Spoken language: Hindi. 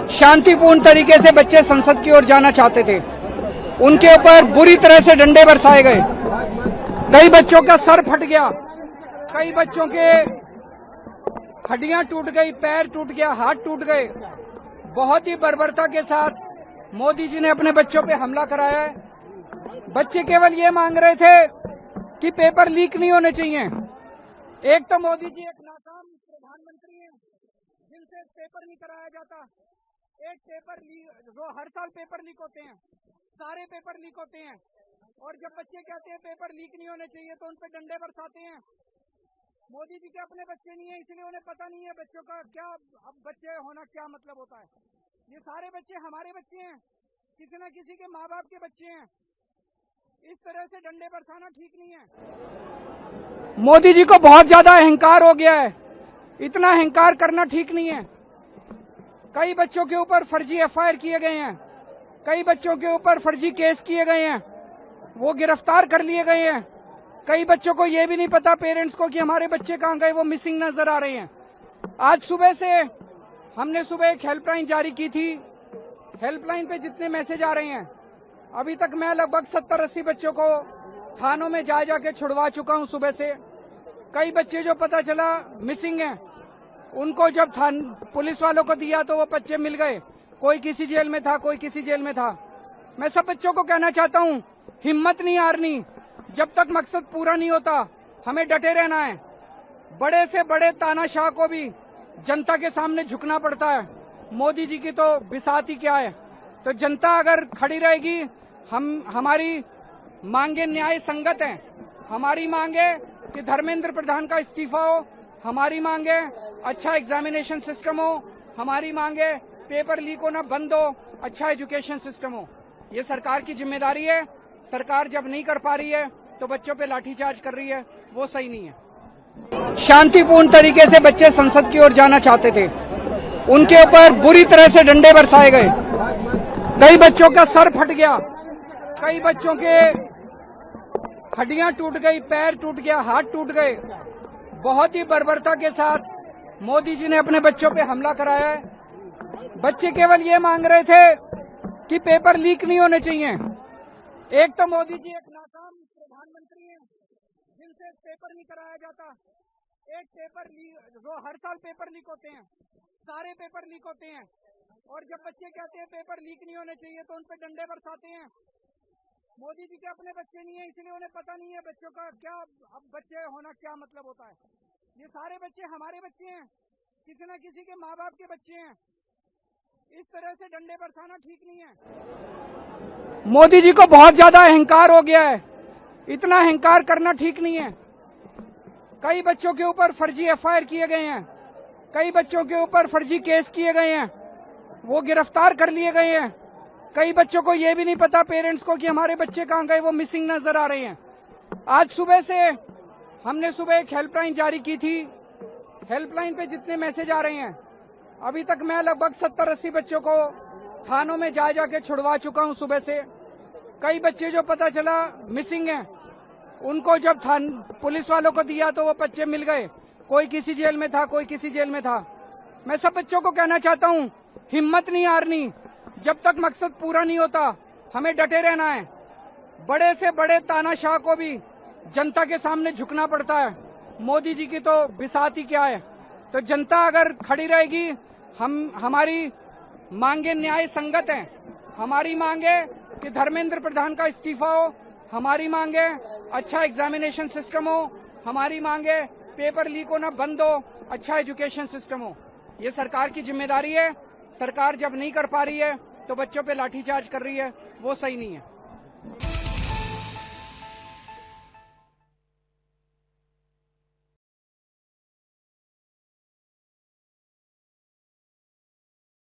शांतिपूर्ण तरीके से बच्चे संसद की ओर जाना चाहते थे। उनके ऊपर बुरी तरह से डंडे बरसाए गए। कई बच्चों का सर फट गया, कई बच्चों के हड्डियां टूट गई, पैर टूट गया, हाथ टूट गए। बहुत ही बर्बरता के साथ मोदी जी ने अपने बच्चों पे हमला कराया है। बच्चे केवल ये मांग रहे थे कि पेपर लीक नहीं होने चाहिए। एक तो मोदी जी एक नाकाम प्रधानमंत्री हैं जिनसे पेपर नहीं कराया जाता। एक पेपर जो हर साल पेपर लीक होते हैं, सारे पेपर लीक होते हैं, और जब बच्चे कहते हैं पेपर लीक नहीं होने चाहिए तो उन पर डंडे बरसाते हैं। मोदी जी के अपने बच्चे नहीं है, इसलिए उन्हें पता नहीं है बच्चों का क्या, अब बच्चे होना क्या मतलब होता है। ये सारे बच्चे हमारे बच्चे हैं, किसी न किसी के माँ बाप के बच्चे हैं। इस तरह से डंडे बरसाना ठीक नहीं है। मोदी जी को बहुत ज्यादा अहंकार हो गया है। इतना अहंकार करना ठीक नहीं है। कई बच्चों के ऊपर फर्जी एफआईआर किए गए हैं, कई बच्चों के ऊपर फर्जी केस किए गए हैं, वो गिरफ्तार कर लिए गए हैं। कई बच्चों को ये भी नहीं पता पेरेंट्स को कि हमारे बच्चे कहाँ गए, वो मिसिंग नजर आ रहे हैं। आज सुबह से हमने एक हेल्पलाइन जारी की थी। हेल्पलाइन पे जितने मैसेज आ रहे हैं, अभी तक मैं लगभग 70-80 बच्चों को थानों में जा के छुड़वा चुका हूं सुबह से। कई बच्चे जो पता चला मिसिंग हैं, उनको जब पुलिस वालों को दिया तो वो बच्चे मिल गए। कोई किसी जेल में था, कोई किसी जेल में था। मैं सब बच्चों को कहना चाहता हूं, हिम्मत नहीं हारनी। जब तक मकसद पूरा नहीं होता हमें डटे रहना है। बड़े से बड़े तानाशाह को भी जनता के सामने झुकना पड़ता है। मोदी जी की तो बिसात ही क्या है। तो जनता अगर खड़ी रहेगी, हमारी मांगे न्याय संगत हैं। हमारी मांगे कि धर्मेंद्र प्रधान का इस्तीफा हो, हमारी मांगे अच्छा एग्जामिनेशन सिस्टम हो, हमारी मांगे पेपर लीक होना बंद हो, अच्छा एजुकेशन सिस्टम हो। ये सरकार की जिम्मेदारी है। सरकार जब नहीं कर पा रही है तो बच्चों पे लाठीचार्ज कर रही है, वो सही नहीं है। शांतिपूर्ण तरीके से बच्चे संसद की ओर जाना चाहते थे। उनके ऊपर बुरी तरह से डंडे बरसाए गए। कई बच्चों का सर फट गया, कई बच्चों के हड्डियां टूट गई, पैर टूट गया, हाथ टूट गए। बहुत ही बर्बरता के साथ मोदी जी ने अपने बच्चों पे हमला कराया है। बच्चे केवल ये मांग रहे थे कि पेपर लीक नहीं होने चाहिए। एक तो मोदी जी एक नाकाम प्रधानमंत्री हैं जिनसे पेपर नहीं कराया जाता। एक पेपर जो हर साल पेपर लीक होते हैं, सारे पेपर लीक होते हैं, और जब बच्चे कहते हैं पेपर लीक नहीं होने चाहिए तो उन पर डंडे बरसाते हैं। मोदी जी के अपने बच्चे नहीं है, इसलिए उन्हें पता नहीं है बच्चों का क्या, अब बच्चे होना क्या मतलब होता है। ये सारे बच्चे हमारे बच्चे हैं, किसी न किसी के माँ बाप के बच्चे हैं। इस तरह से डंडे बरसाना ठीक नहीं है। मोदी जी को बहुत ज्यादा अहंकार हो गया है। इतना अहंकार करना ठीक नहीं है। कई बच्चों के ऊपर फर्जी एफआईआर किए गए हैं, कई बच्चों के ऊपर फर्जी केस किए गए हैं, वो गिरफ्तार कर लिए गए हैं। कई बच्चों को ये भी नहीं पता पेरेंट्स को कि हमारे बच्चे कहाँ गए, वो मिसिंग नजर आ रहे हैं। आज सुबह से हमने एक हेल्पलाइन जारी की थी। हेल्पलाइन पे जितने मैसेज आ रहे हैं, अभी तक मैं लगभग 70-80 बच्चों को थानों में जा के छुड़वा चुका हूं सुबह से। कई बच्चे जो पता चला मिसिंग हैं, उनको जब पुलिस वालों को दिया तो वो बच्चे मिल गए। कोई किसी जेल में था, कोई किसी जेल में था। मैं सब बच्चों को कहना चाहता हूं, हिम्मत नहीं हारनी। जब तक मकसद पूरा नहीं होता हमें डटे रहना है। बड़े से बड़े तानाशाह को भी जनता के सामने झुकना पड़ता है। मोदी जी की तो बिसात ही क्या है। तो जनता अगर खड़ी रहेगी, हमारी मांगे न्याय संगत हैं। हमारी मांगे कि धर्मेंद्र प्रधान का इस्तीफा हो, हमारी मांगे अच्छा एग्जामिनेशन सिस्टम हो, हमारी मांगे पेपर लीक होना बंद हो, अच्छा एजुकेशन सिस्टम हो। ये सरकार की जिम्मेदारी है। सरकार जब नहीं कर पा रही है तो बच्चों पे लाठीचार्ज कर रही है, वो सही नहीं है।